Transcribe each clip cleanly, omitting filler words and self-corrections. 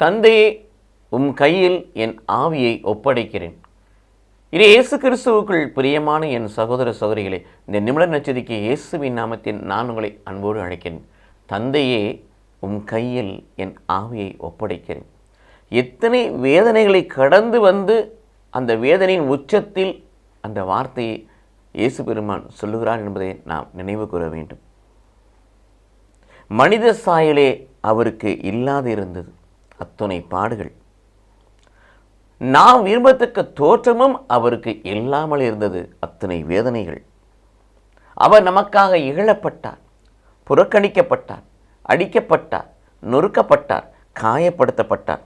தந்தையே, உம் கையில் என் ஆவியை ஒப்படைக்கிறேன். இது இயேசு கிறிஸ்துவுக்குள் பிரியமான என் சகோதர சகோதரிகளே, இந்த நிமிட நச்சதிக்கு இயேசுவின் நாமத்தில் நான் உங்களை அன்போடு அழைக்கிறேன். தந்தையே, உம் கையில் என் ஆவியை ஒப்படைக்கிறேன். எத்தனை வேதனைகளை கடந்து வந்து அந்த வேதனையின் உச்சத்தில் அந்த வார்த்தையை இயேசு பெருமான் சொல்லுகிறார் என்பதை நாம் நினைவு கூற வேண்டும். மனித சாயலே அவருக்கு இல்லாது இருந்தது, அத்தனை பாடுகள். நாம் விரும்பத்தக்க தோற்றமும் அவருக்கு இல்லாமல் இருந்தது, அத்தனை வேதனைகள். அவர் நமக்காக இகழப்பட்டார், புறக்கணிக்கப்பட்டார், அடிக்கப்பட்டார், நொறுக்கப்பட்டார், காயப்படுத்தப்பட்டார்.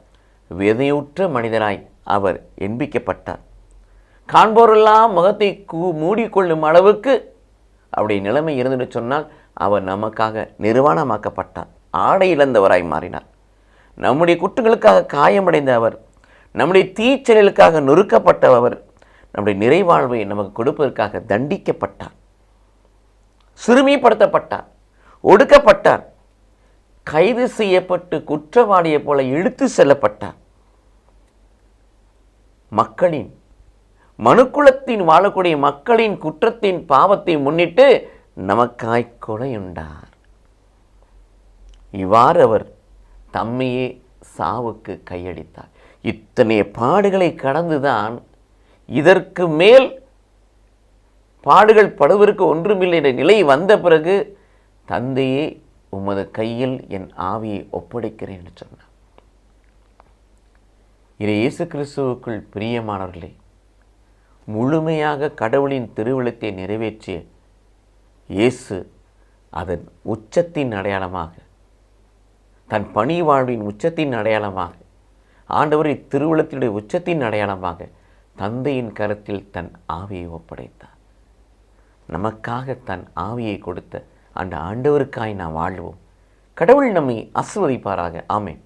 வேதனையுற்ற மனிதராய் அவர் எண்பிக்கப்பட்டார். காண்போரெல்லாம் முகத்தை மூடிக்கொள்ளும் அளவுக்கு அவருடைய நிலைமை இருந்துன்னு சொன்னால் அவர் நமக்காக நிர்வாணமாக்கப்பட்டார், ஆடை இழந்தவராய் மாறினார். நம்முடைய குற்றங்களுக்காக காயமடைந்த அவர், நம்முடைய தீச்செயலுக்காக நொறுக்கப்பட்ட அவர், நம்முடைய நிறைவாழ்வை நமக்கு கொடுப்பதற்காக தண்டிக்கப்பட்டார், சிறுமிப்படுத்தப்பட்டார், ஒடுக்கப்பட்டார், கைது செய்யப்பட்டு குற்றவாளியைப் போல இழுத்து செல்லப்பட்டார். மக்களின் மனுக்குலத்தின் வாழக்கூடிய மக்களின் குற்றத்தின் பாவத்தை முன்னிட்டு நமக்காய் கொலையுண்டார். இவ்வாறு அவர் தம்மையே சாவுக்கு கையளித்தார். இத்தனை பாடுகளை கடந்துதான் இதற்கு மேல் பாடுகள் படுவதற்கு ஒன்றுமில்லை என்ற நிலை வந்த பிறகு தந்தையே, உமது கையில் என் ஆவியை ஒப்படைக்கிறேன் என்று சொன்னார். இது இயேசு கிறிஸ்துவுக்குள் பிரியமானவர்களே, முழுமையாக கடவுளின் திருவிழத்தை நிறைவேற்றிய இயேசு அதன் உச்சத்தின் அடையாளமாக, தன் பணி வாழ்வின் உச்சத்தின் அடையாளமாக, ஆண்டவரை திருவுளத்தினுடைய உச்சத்தின் அடையாளமாக தந்தையின் கரத்தில் தன் ஆவியை ஒப்படைத்தார். நமக்காக தன் ஆவியை கொடுத்த அந்த ஆண்டவருக்காய் நாம் வாழ்வோம். கடவுள் நம்மை ஆசீர்வதிப்பாராக. ஆமென்.